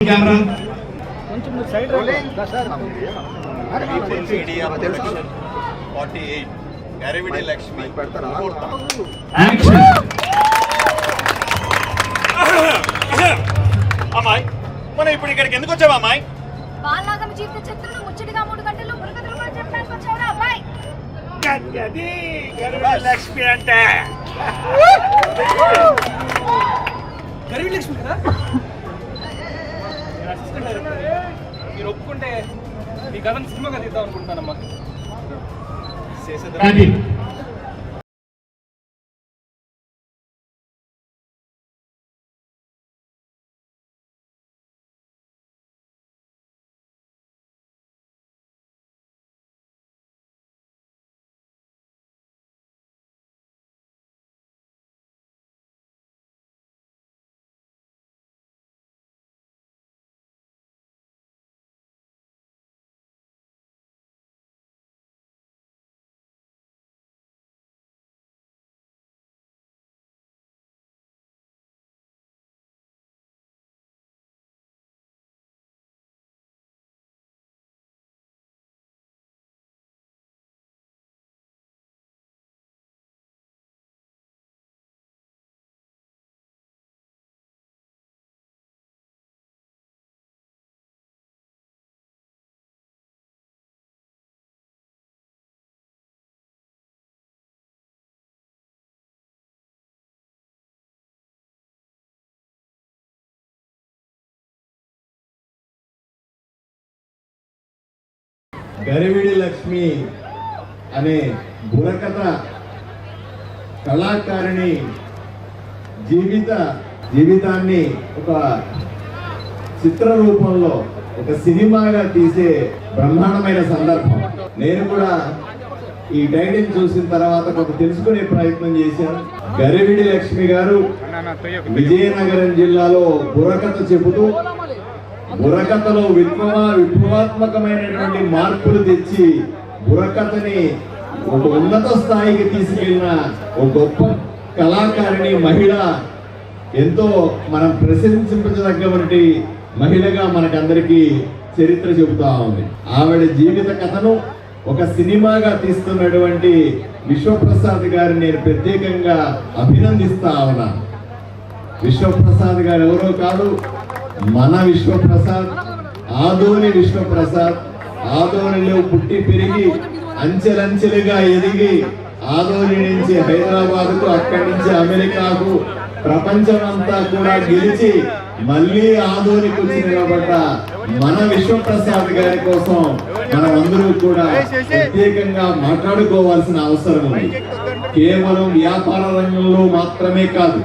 Camera కొంచెం side sir. 48 Garividi Lakshmi action. అమ్మాయి మనం ఇప్పుడు ఇక్కడికి ఎందుకు వచ్చావా అమ్మాయి? బాలాగమ జీవిత చరిత్రలో ముచ్చటిగా 3 గంటలు మురుగతలు కూడా చెప్పడానికి వచ్చావురా అబ్బాయి. అది గరివిడి లక్ష్మి అంటే గరివిడి లక్ష్మి కదా? నేను అసిస్టెంట్ డైరెక్టర్. మీరు ఒప్పుకుంటే మీ కథను సినిమాగా తీద్దాం అనుకుంటున్నానమ్మా. రెడీ. గరివిడి లక్ష్మి అనే బుర్రకథ కళాకారిణి జీవితాన్ని ఒక చిత్ర రూపంలో ఒక సినిమాగా తీసే బ్రహ్మాండమైన సందర్భం. నేను కూడా ఈ టైటిల్ చూసిన తర్వాత కొంత తెలుసుకునే ప్రయత్నం చేశాను. గరివిడి లక్ష్మి గారు విజయనగరం జిల్లాలో బుర్రకథ చెబుతూ బుర్రకథలో విప్లవాత్మకమైనటువంటి మార్పులు తెచ్చి బుర్రకథని ఒక ఉన్నత స్థాయికి తీసుకెళ్లిన ఒక గొప్ప కళాకారిణి మహిళ, ఎంతో మనం ప్రశంసించదగ్గటువంటి మహిళగా మనకందరికీ చరిత్ర చెబుతా ఉంది. ఆవిడ జీవిత కథను ఒక సినిమాగా తీస్తున్నటువంటి విశ్వప్రసాద్ గారిని నేను ప్రత్యేకంగా అభినందిస్తా ఉన్నాను. విశ్వప్రసాద్ గారు ఎవరో కాదు, మన విశ్వప్రసాద్, ఆదోని విశ్వప్రసాద్. ఆదోనిలో పుట్టి పెరిగి అంచెలంచెలుగా ఎదిగి ఆదోని నుంచి హైదరాబాద్కు, అక్కడి నుంచి అమెరికాకు, ప్రపంచమంతా కూడా గెలిచి మళ్ళీ ఆదోనికి వచ్చి నిలబడ్డ మన విశ్వప్రసాద్ గారి కోసం మనం అందరూ కూడా ప్రత్యేకంగా మాట్లాడుకోవాల్సిన అవసరం ఉంది. కేవలం వ్యాపార రంగంలో మాత్రమే కాదు,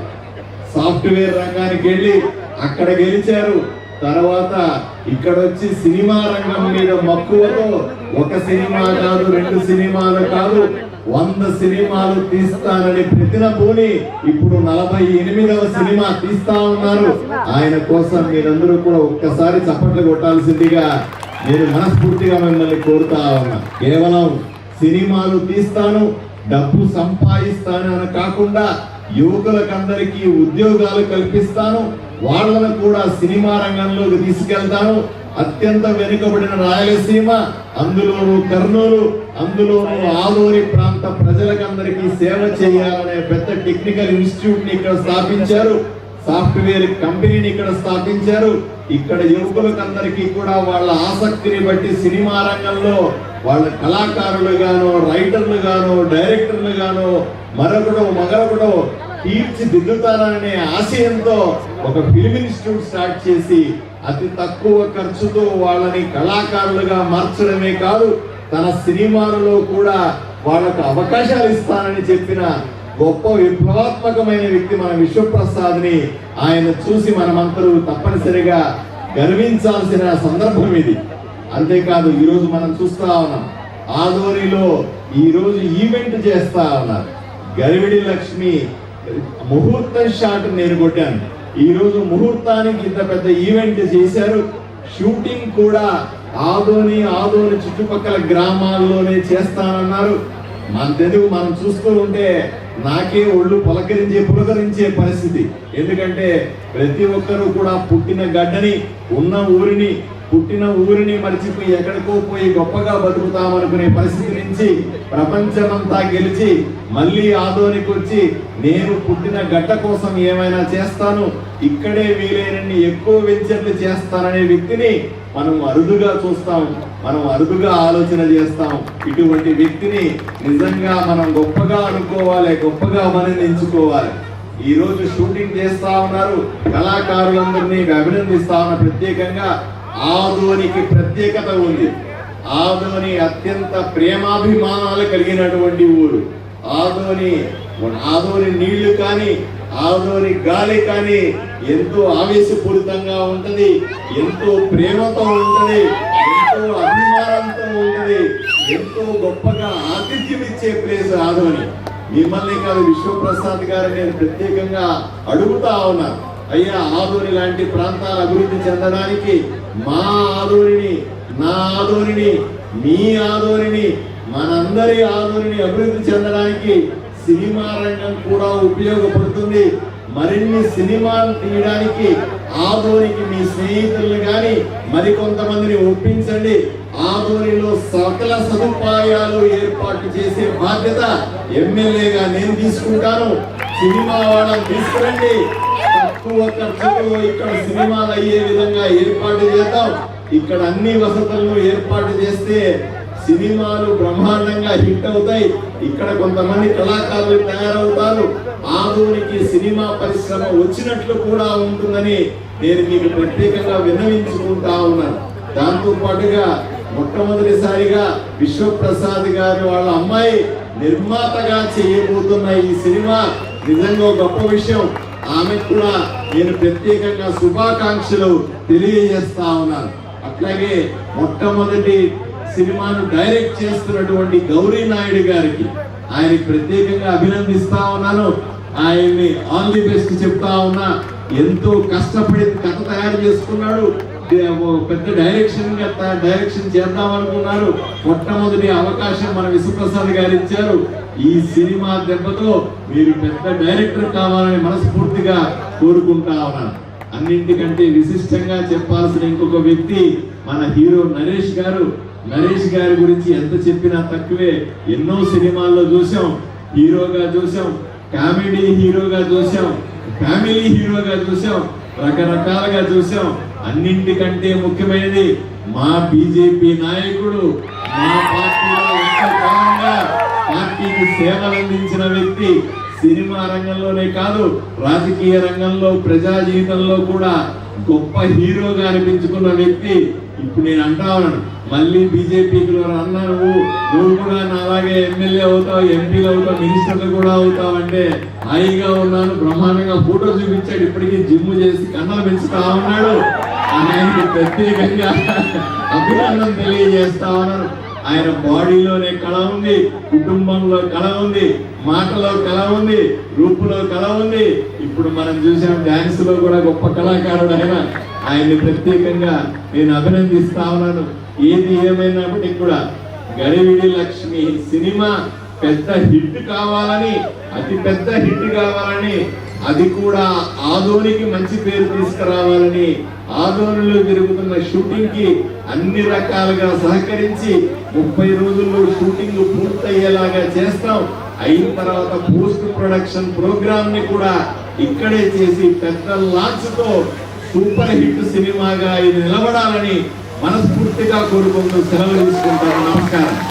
సాఫ్ట్వేర్ రంగానికి వెళ్ళి అక్కడ గెలిచారు. తర్వాత ఇక్కడ వచ్చి సినిమా రంగం మీద మక్కువతో ఒక సినిమా కాదు, 2 సినిమాలు కాదు, 100 సినిమాలు తీస్తానని ప్రతినబూని ఇప్పుడు 48వ సినిమా తీస్తా ఉన్నారు. ఆయన కోసం మీరందరూ కూడా ఒక్కసారి చప్పట్లు కొట్టాల్సిందిగా నేను మనస్ఫూర్తిగా మిమ్మల్ని కోరుతా ఉన్నా. కేవలం సినిమాలు తీస్తాను, డబ్బు సంపాదిస్తాను అని కాకుండా యువకులకందరికీ ఉద్యోగాలు కల్పిస్తాను, వాళ్ళను కూడా సినిమా రంగంలోకి తీసుకెళ్తాను. అత్యంత వెనుకబడిన రాయలసీమ, అందులోనూ కర్నూలు, అందులోనూ ఆదోని ప్రాంత ప్రజలకందరికీ సేవ చేయాలనే పెద్ద టెక్నికల్ ఇన్స్టిట్యూట్ ని ఇక్కడ స్థాపించారు. సాఫ్ట్వేర్ కంపెనీని ఇక్కడ స్థాపించారు. ఇక్కడ యువకులకందరికీ కూడా వాళ్ళ ఆసక్తిని బట్టి సినిమా రంగంలో వాళ్ళ కళాకారులుగానో, రైటర్లుగానో, డైరెక్టర్లుగానో మరొకటో తీర్చిదిద్దుతారనే ఆశయంతో ఒక ఫిల్మ్ ఇన్స్టిట్యూట్ స్టార్ట్ చేసి అతి తక్కువ ఖర్చుతో వాళ్ళని కళాకారులుగా మార్చడమే కాదు, తన సినిమాలలో కూడా వాళ్ళకు అవకాశాలు ఇస్తానని చెప్పిన గొప్ప విప్లవాత్మకమైన వ్యక్తి మన విశ్వప్రసాద్ ని. ఆయన చూసి మనమందరూ తప్పనిసరిగా గర్వించాల్సిన సందర్భం ఇది. అంతేకాదు, ఈరోజు మనం చూస్తా ఉన్నాం, ఆదోనిలో ఈరోజు ఈవెంట్ చేస్తా ఉన్నారు. గరివిడి లక్ష్మి ముహూర్తం షాట్ నేను కొట్టాను. ఈ రోజు ముహూర్తానికి ఇంత పెద్ద ఈవెంట్ చేశారు. షూటింగ్ కూడా ఆదోని చుట్టుపక్కల గ్రామాల్లోనే చేస్తానన్నారు. మన తెలుగు మనం చూస్తూ ఉంటే నాకే ఒళ్ళు పులకరించే పరిస్థితి. ఎందుకంటే ప్రతి ఒక్కరూ కూడా పుట్టిన గడ్డని, పుట్టిన ఊరిని మర్చిపోయి ఎక్కడికో పోయి గొప్పగా బతుకుతామనుకునే పరిస్థితి నుంచి ప్రపంచమంతా గెలిచి మళ్ళీ ఆదోనికి వచ్చి నేను పుట్టిన గడ్డ కోసం ఏమైనా చేస్తాను, ఇక్కడే వీలైనన్ని ఎక్కువ వెంచర్లు చేస్తాననే వ్యక్తిని మనం అరుదుగా చూస్తాం, మనం అరుదుగా ఆలోచన చేస్తాం. ఇటువంటి వ్యక్తిని నిజంగా మనం గొప్పగా అనుకోవాలి, గొప్పగా అభినందించుకోవాలి. ఈ రోజు షూటింగ్ చేస్తా ఉన్నారు, కళాకారులందరినీ అభినందిస్తా ఉన్నారు. ప్రత్యేకంగా ఆదోనికి ప్రత్యేకత ఉంది. ఆదోని అత్యంత ప్రేమాభిమానాలు కలిగినటువంటి ఊరు. ఆదోని నీళ్లు కానీ, ఆదోని గాలి కానీ ఎంతో ఆవేశపూరితంగా ఉంటది, ఎంతో ప్రేమతో ఉంటది, ఎంతో అభిమానంతో ఉంటది, ఎంతో గొప్పగా ఆతిథ్యం ఇచ్చే ప్లేస్ ఆదోని. మిమ్మల్ని కాదు, విశ్వప్రసాద్ గారు నేను ప్రత్యేకంగా అడుగుతా ఉన్నాను, అయ్యా ఆదోని లాంటి ప్రాంతాలు అభివృద్ధి చెందడానికి మా ఆదోనిని, నా ఆదోనిని, మీ ఆదోనిని, మనందరి ఆదోనిని అభివృద్ధి చెందడానికి సినిమా రంగం కూడా ఉపయోగపడుతుంది. మరిన్ని సినిమాలు తీయడానికి ఆదోనికి మీ స్నేహితులను కానీ మరికొంతమందిని ఒప్పించండి. ఆదోనిలో సకల సదుపాయాలు ఏర్పాటు చేసే బాధ్యత ఎమ్మెల్యేగా నేను తీసుకుంటాను. సినిమా వాళ్ళని తీసుకురండి, తక్కువ ఖర్చులో ఇక్కడ సినిమాలు అయ్యే విధంగా ఏర్పాటు చేద్దాం. ఇక్కడ అన్ని వసతులను ఏర్పాటు చేస్తే సినిమాలు బ్రహ్మాండంగా హిట్ అవుతాయి. ఇక్కడ కొంతమంది కళాకారులు తయారవుతారు. ఆదోనికి సినిమా పరిశ్రమ వచ్చినట్లు కూడా ఉంటుందని నేను మీకు ప్రత్యేకంగా విన్నవించుకుంటా ఉన్నాను. దాంతో పాటుగా మొట్టమొదటిసారిగా విశ్వప్రసాద్ గారు వాళ్ళ అమ్మాయి నిర్మాతగా చేయబోతున్న ఈ సినిమా నిజంగా గొప్ప విషయం. ఆమె కూడా నేను ప్రత్యేకంగా శుభాకాంక్షలు తెలియజేస్తా ఉన్నాను. అట్లాగే మొట్టమొదటి సినిమాను డైరెక్ట్ చేస్తున్నటువంటి గౌరీ నాయుడు గారికి ఆయనకి ప్రత్యేకంగా అభినందిస్తా ఉన్నాను. ఆయన్ని ఆల్ ది బెస్ట్ చెప్తా ఉన్నా. ఎంతో కష్టపడి కథ తయారు చేసుకున్నాడు. పెద్ద డైరెక్షన్ చేద్దాం అనుకున్నారు. మొట్టమొదటి అవకాశం మన విశ్వప్రసాద్ గారు ఇచ్చారు. ఈ సినిమా దెబ్బతో మీరు పెద్ద డైరెక్టర్ కావాలని మనస్ఫూర్తిగా కోరుకుంటా ఉన్నాను. అన్నింటికంటే విశిష్టంగా చెప్పాల్సిన ఇంకొక వ్యక్తి మన హీరో నరేష్ గారు. నరేష్ గారి గురించి ఎంత చెప్పినా తక్కువే. ఎన్నో సినిమాల్లో చూసాం, హీరోగా చూసాం, కామెడీ హీరోగా చూసాం, ఫ్యామిలీ హీరోగా చూసాం, రకరకాలుగా చూసాం. అన్నింటికంటే ముఖ్యమైనది మా బీజేపీ నాయకుడు, మా పార్టీలో ఎంతకాలంగా పార్టీకి సేవలు అందించిన వ్యక్తి. సినిమా రంగంలోనే కాదు, రాజకీయ రంగంలో, ప్రజా జీవితంలో కూడా గొప్ప హీరోగా అనిపించుకున్న వ్యక్తి. ఇప్పుడు నేను అంటా ఉన్నాను, మళ్ళీ బీజేపీకి అన్నా నువ్వు కూడా నాలాగే ఎమ్మెల్యే అవుతావు, ఎంపీలు అవుతావు, మినిస్టర్లు కూడా అవుతావు అంటే హాయిగా ఉన్నాను. బ్రహ్మాండంగా ఫోటో చూపించాడు. ఇప్పటికీ జిమ్ చేసి కన్నులు పెంచుతా ఉన్నాడు. ఆయనకి ప్రత్యేకంగా అభినందన తెలియజేస్తా ఉన్నాను. ఆయన బాడీలోనే కళ ఉంది, కుటుంబంలో కళ ఉంది, మాటలో కళ ఉంది, రూపులో కళ ఉంది. ఇప్పుడు మనం చూసాం డాన్స్ లో కూడా గొప్ప కళాకారుడు ఆయన. ఆయన్ని ప్రత్యేకంగా నేను అభినందిస్తా ఉన్నాను. ఏది ఏమైనప్పటికీ కూడా గరివిడి లక్ష్మి సినిమా పెద్ద హిట్ కావాలని, అతి పెద్ద హిట్ కావాలని, అది కూడా ఆదోనికి మంచి పేరు తీసుకురావాలని, ఆదోనిలో జరుగుతున్న షూటింగ్ కి అన్ని రకాలుగా సహకరించి 30 రోజుల్లో షూటింగ్ పూర్తయ్యేలాగా చేస్తాం. అయిన తర్వాత పోస్ట్ ప్రొడక్షన్ ప్రోగ్రామ్ ని కూడా ఇక్కడే చేసి పెద్ద లాంచ్ తో సూపర్ హిట్ సినిమాగా ఇది నిలబడాలని మనస్ఫూర్తిగా కోరుకుంటూ సెలవు తీసుకుంటాను. నమస్కారం.